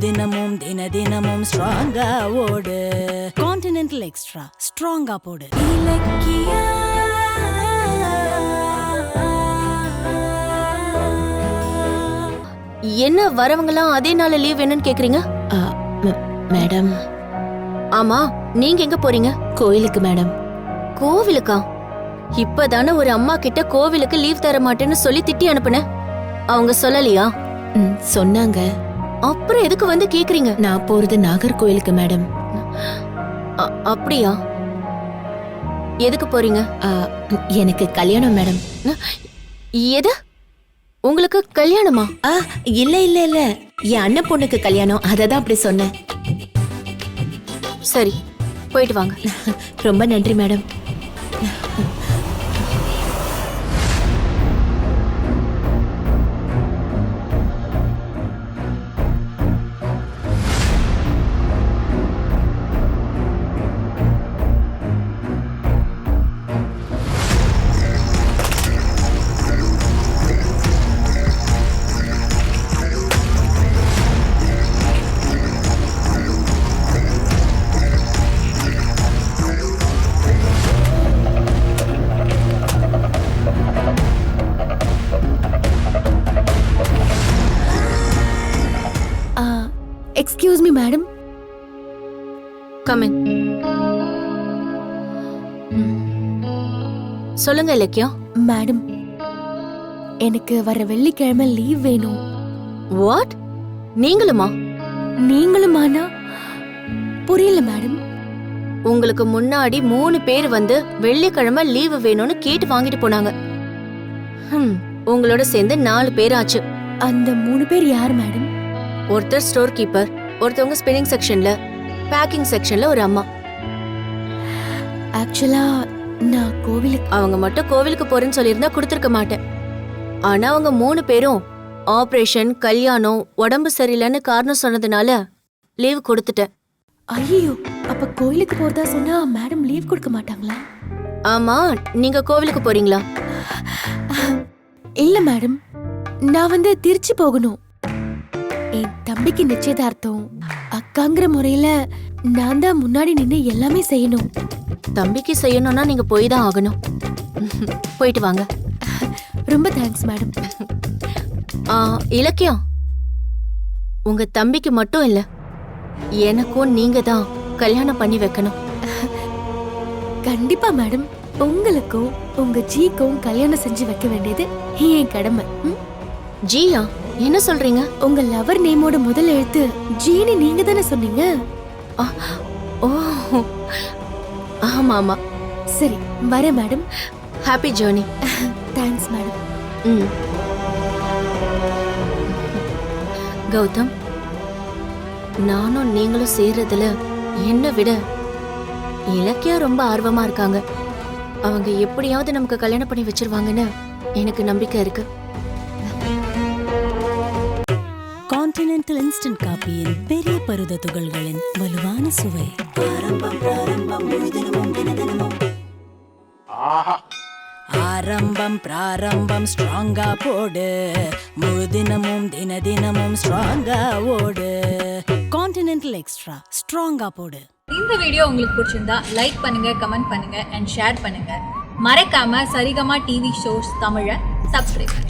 தினமும் தினமும் ஸ்ட்ராங்கா ஓடு. கான்டினென்டல் எக்ஸ்ட்ரா ஸ்ட்ராங்கா போடு. இலக்கியா என்ன வரவங்கலாம் அதே நாள் லீவ் வேணும்னு கேக்குறீங்க? மேடம். ஆமா, நீங்க எங்க போறீங்க? கோயிலுக்கு மேடம். கோவிலுக்கா? இப்பதானே ஒரு அம்மா கிட்ட கோவிலுக்கு லீவ் தர மாட்டேன்னு சொல்லி திட்டி அனுப்புன. அவங்க சொல்லலையா? சொன்னாங்க. அப்புறம் எதுக்கு வந்து கேக்குறீங்க? நான் போறது நாகர்கோயிலுக்கு மேடம். அப்படியா? எதுக்கு போறீங்க? எனக்கு கல்யாணம் மேடம். எது? உங்களுக்கு கல்யாணமா? இல்ல இல்ல இல்ல, என் அண்ணன் பொண்ணுக்கு கல்யாணம், அததான் அப்படி சொன்னேன். சரி, போயிட்டு வாங்க. ரொம்ப நன்றி madam. Excuse me madam. Come in. சொல்லுங்க இலக்கியா. மேடம், எனக்கு வர வெள்ளிக்கிழமை லீவ் வேணும். வாட்? நீங்களுமா? நீங்களுமானா புரியல மேடம். உங்களுக்கு முன்னாடி 3 பேர் வந்து வெள்ளிக்கிழமை லீவு வேணும்னு கேட்டு வாங்கிட்டு போனாங்க. உங்களோட சேர்ந்து 4 பேர் ஆச்சு. அந்த 3 பேர் யார் மேடம்? ஒருத்தர் ஸ்டோர் கீப்பர், ஒருத்தவங்க ஸ்பின்னிங் செக்ஷன்ல, பேக்கிங் செக்ஷன்ல ஒரு அம்மா. ஆக்சுவலா நான் கோவிலுக்கு. அவங்க மட்டும் கோவிலுக்கு போறேன்னு சொல்லியிருந்தா கொடுத்துருக்க மாட்டேன். ஆனா அவங்க 3 பேரும் ஆபரேஷன், கல்யாணம், உடம்பு சரியில்லைன்னு காரணம் சொன்னதுனால லீவ் கொடுத்துட்டேன். ஐயோ, அப்ப கோவிலுக்கு போறதா சொன்னா மேடம் லீவ் கொடுக்க மாட்டாங்களா? ஆமா, நீங்க கோவிலுக்கு போறீங்களா? இல்ல மேடம், நான் வந்து திருச்சி போகணும். என் தம்பிக்கு நிச்சயதார்த்தம். அக்காங்கிற முறையில நான் தான் முன்னாடி நின்று எல்லாமே செய்யணும். தம்பிக்கு செய்யணும்னா நீங்க போய் தான் ஆகணும். போயிட்டு வாங்க. ரொம்ப தேங்க்ஸ் மேடம். இலக்கியம், உங்க தம்பிக்கு மட்டும் இல்ல, எனக்கும் நீங்க தான் கல்யாணம் பண்ணி வைக்கணும். கண்டிப்பா மேடம். உங்களுக்கும் உங்க ஜிக்கும் கல்யாணம் செஞ்சு வைக்க வேண்டியது என் கடமை. ஜியா? என்ன சொல்றீங்க? உங்க லவர் நேமோட முதல் எழுத்து ஜீனி நீங்க தானே சொன்னீங்க? ஓ, ஆமா ஆமா. சரி, வரேன் madam. Happy journey. Thanks madam. Gautham, நானும் நீங்களும் சேர்றதுல என்ன விட இலக்கியா ரொம்ப ஆர்வமா இருக்காங்க. அவங்க எப்படியாவது நமக்கு கல்யாணம் பண்ணி வச்சிருவாங்கன்னு எனக்கு நம்பிக்கை இருக்கு. கான்டினென்டல் இன்ஸ்டன்ட் காபியின் பெரிய பருத துகள்களின் வலுவான சுவை. ஆரம்பம் பிராரம்பம் ஸ்ட்ராங்கா போடு. முழுதினமும் தினமும் ஸ்ட்ராங்கா ஓடு. கான்டினென்டல் எக்ஸ்ட்ரா ஸ்ட்ராங்கா போடு. இந்த வீடியோ உங்களுக்கு பிடிச்சிருந்தா லைக் பண்ணுங்க, கமெண்ட் பண்ணுங்க அண்ட் ஷேர் பண்ணுங்க. மறக்காம சரிகமா டிவி ஷோஸ் தமிழை சப்ஸ்கிரைப் பண்ணுங்க.